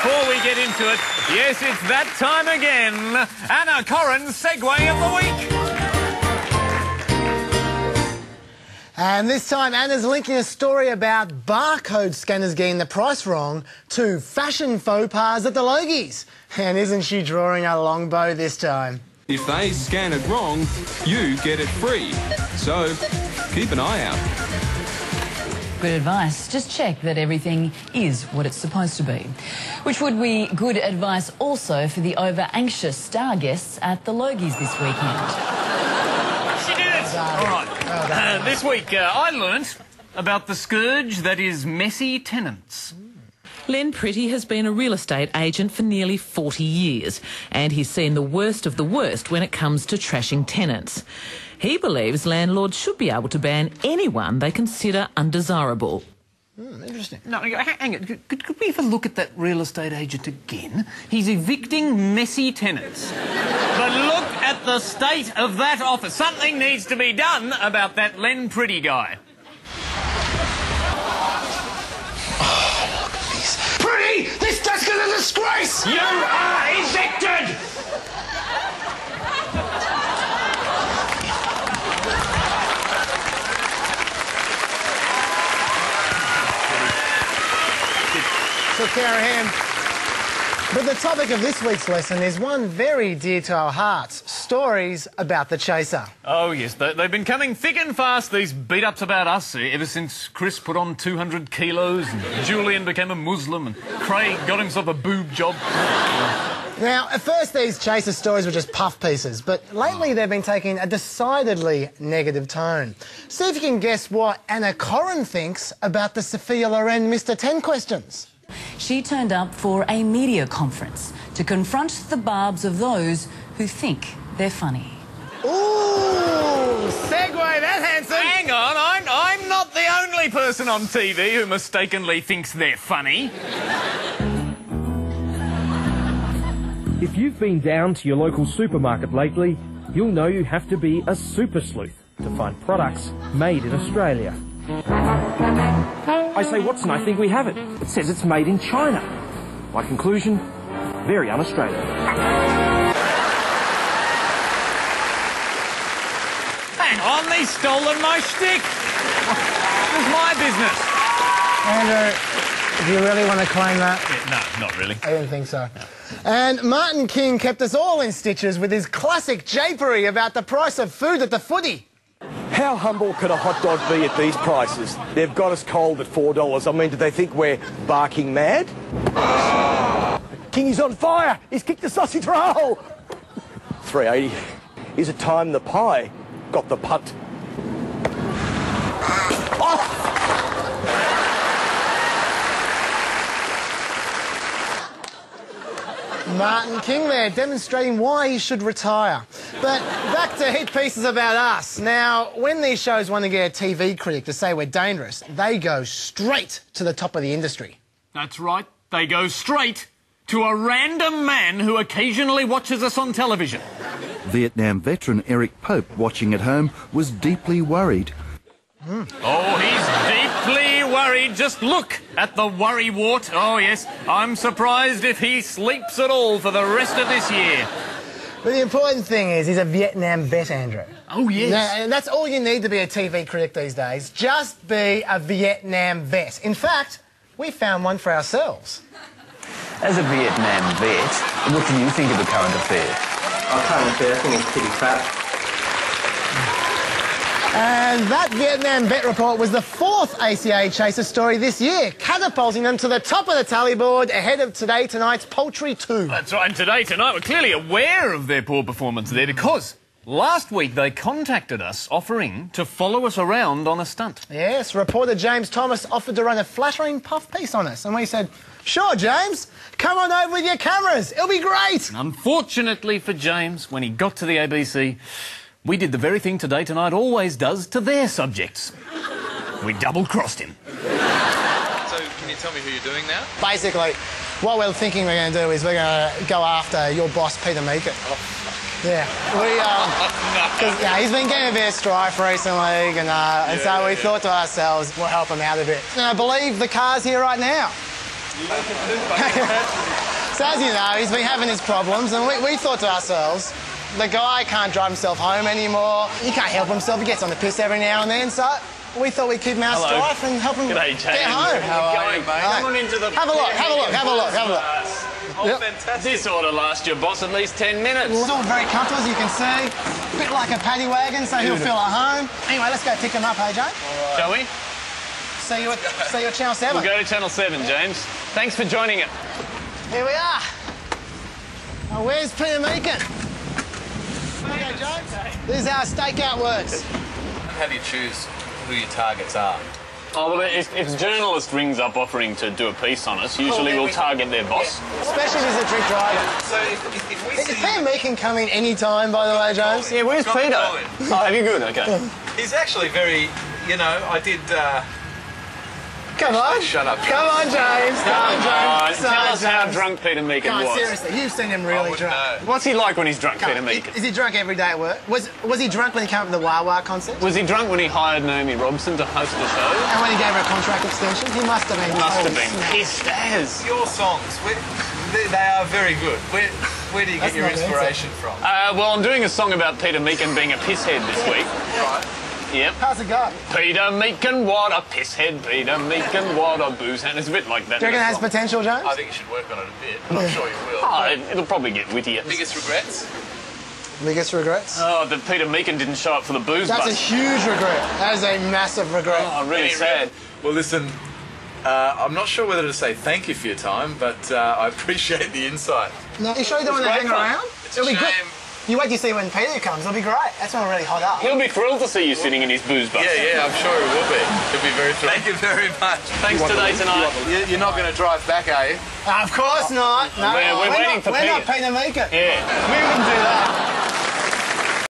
before we get into it, yes, it's that time again. Anna Corrin's Segway of the Week. And this time Anna's linking a story about barcode scanners getting the price wrong to fashion faux pas at the Logies. And isn't she drawing a longbow this time? If they scan it wrong, you get it free. So, keep an eye out. Good advice. Just check that everything is what it's supposed to be. Which would be good advice also for the over-anxious star guests at the Logies this weekend. She did it! All right. This week I learnt about the scourge that is messy tenants. Len Pretty has been a real estate agent for nearly 40 years, and he's seen the worst of the worst when it comes to trashing tenants. He believes landlords should be able to ban anyone they consider undesirable. Interesting. No, hang on. Could we have a look at that real estate agent again? He's evicting messy tenants. But look at the state of that office. Something needs to be done about that Len Pretty guy. Oh, look at this. Pretty! This desk is a disgrace! You are evicted! Took care of him. But the topic of this week's lesson is one very dear to our hearts. Stories about the chaser. Oh, yes. They've been coming thick and fast, these beat-ups about us, ever since Chris put on 200 kilos and Julian became a Muslim and Craig got himself a boob job. Now, at first these chaser stories were just puff pieces, but lately they've been taking a decidedly negative tone. See if you can guess what Anna Corrin thinks about the Sophia Loren Mr. 10 questions. She turned up for a media conference to confront the barbs of those who think they're funny. Ooh, segue that handsome. Hang on, I'm not the only person on TV who mistakenly thinks they're funny. If you've been down to your local supermarket lately, you'll know you have to be a super sleuth to find products made in Australia. I say Watson, I think we have it. It says it's made in China. My conclusion, very un-Australian. Hang on, they've stolen my shtick. It's my business. Andrew, do you really want to claim that? Yeah, no, not really. I didn't think so. No. And Martin King kept us all in stitches with his classic japery about the price of food at the footy. How humble could a hot dog be at these prices? They've got us cold at $4. I mean, do they think we're barking mad? King is on fire! He's kicked the sausage roll! $3.80. Is it time the pie got the punt? Oh! Martin King there, demonstrating why he should retire. But back to hit pieces about us. Now, when these shows want to get a TV critic to say we're dangerous, they go straight to the top of the industry. That's right. They go straight to a random man who occasionally watches us on television. Vietnam veteran Eric Pope, watching at home, was deeply worried. Oh, he's deeply worried. Just look at the worry wart. Oh, yes. I'm surprised if he sleeps at all for the rest of this year. But the important thing is he's a Vietnam vet, Andrew. Oh, yes. Now, and that's all you need to be a TV critic these days. Just be a Vietnam vet. In fact, we found one for ourselves. As a Vietnam vet, what do you think of the current affair? Current affair, I think it's pretty crap. And that Vietnam vet report was the fourth ACA chaser story this year, catapulting them to the top of the tally board ahead of Today Tonight's Poultry 2. That's right, and Today Tonight were clearly aware of their poor performance there because last week they contacted us offering to follow us around on a stunt. Yes, reporter James Thomas offered to run a flattering puff piece on us, and we said, sure, James, come on over with your cameras, it'll be great. And unfortunately for James, when he got to the ABC, we did the very thing Today Tonight always does to their subjects. We double-crossed him. So, can you tell me who you're doing now? Basically, what we're thinking we're going to do is we're going to go after your boss, Peter Meekin. Yeah, because he's been getting a bit of strife recently, and so we thought to ourselves, we'll help him out a bit. And I believe the car's here right now. So as you know, he's been having his problems, and we thought to ourselves, the guy can't drive himself home anymore. He can't help himself. He gets on the piss every now and then. So we thought we'd keep him our strife and help him G'day, James. get home. How are you, mate? Come on into the... Have a look. Have a look. Have a look. Have a look. Oh, fantastic. This ought to last your boss at least 10 minutes. It's all very comfortable, as you can see. A bit like a paddy wagon, so he'll feel at home. Anyway, let's go pick him up, AJ. Right. Shall we? See you at Channel 7. We'll go to Channel 7, James. Thanks for joining it. Here we are. Now, where's Peter Meakin? Okay, James. This is how a stakeout works. How do you choose who your targets are? Oh, well, if a journalist rings up offering to do a piece on us, usually we'll target their boss. Especially if he's a drink driver. So if we Is see... Peter Meakin coming any time, by the way, James? Yeah, where's Peter? Oh, have you good? Okay. He's actually very, you know, I did... Come on. Shut up. Come on, James. Come on, James. Tell us how drunk Peter Meakin Come on, was. seriously, you've seen him really drunk. What's he like when he's drunk, Peter Come on, Meakin? Is he drunk every day at work? Was he drunk when he came up with the Wah Wah concert? Was he drunk when he hired Naomi Robson to host the show? And when he gave her a contract extension? He must have been. Must have been snap. pissed as. Your songs, they are very good. Where do you get your inspiration from? Well, I'm doing a song about Peter Meakin being a pisshead this week. Right. Yep. How's it go? Peter Meakin, what a pisshead. Peter Meakin, what a booze hand. It's a bit like that. Do you reckon it has potential, James? I think you should work on it a bit, but I'm sure you will. Oh, it'll probably get wittier. Biggest regrets? Biggest regrets? Oh, that Peter Meakin didn't show up for the booze That's bus. a huge regret. That is a massive regret. Oh, really sad. Well, listen, I'm not sure whether to say thank you for your time, but I appreciate the insight. No, you sure you don't want to hang around? It's a It'll be good. shame. You wait to see when Peter comes. It'll be great. That's when we'll really hot up. He'll be thrilled to see you sitting in his booze bus. Yeah, I'm sure it will be. He'll be very thrilled. Thank you very much. Thanks tonight. You're not going to drive back, are you? Of course not. No, We're waiting for We're Peter. not Peter Meakin. Yeah. We wouldn't do that.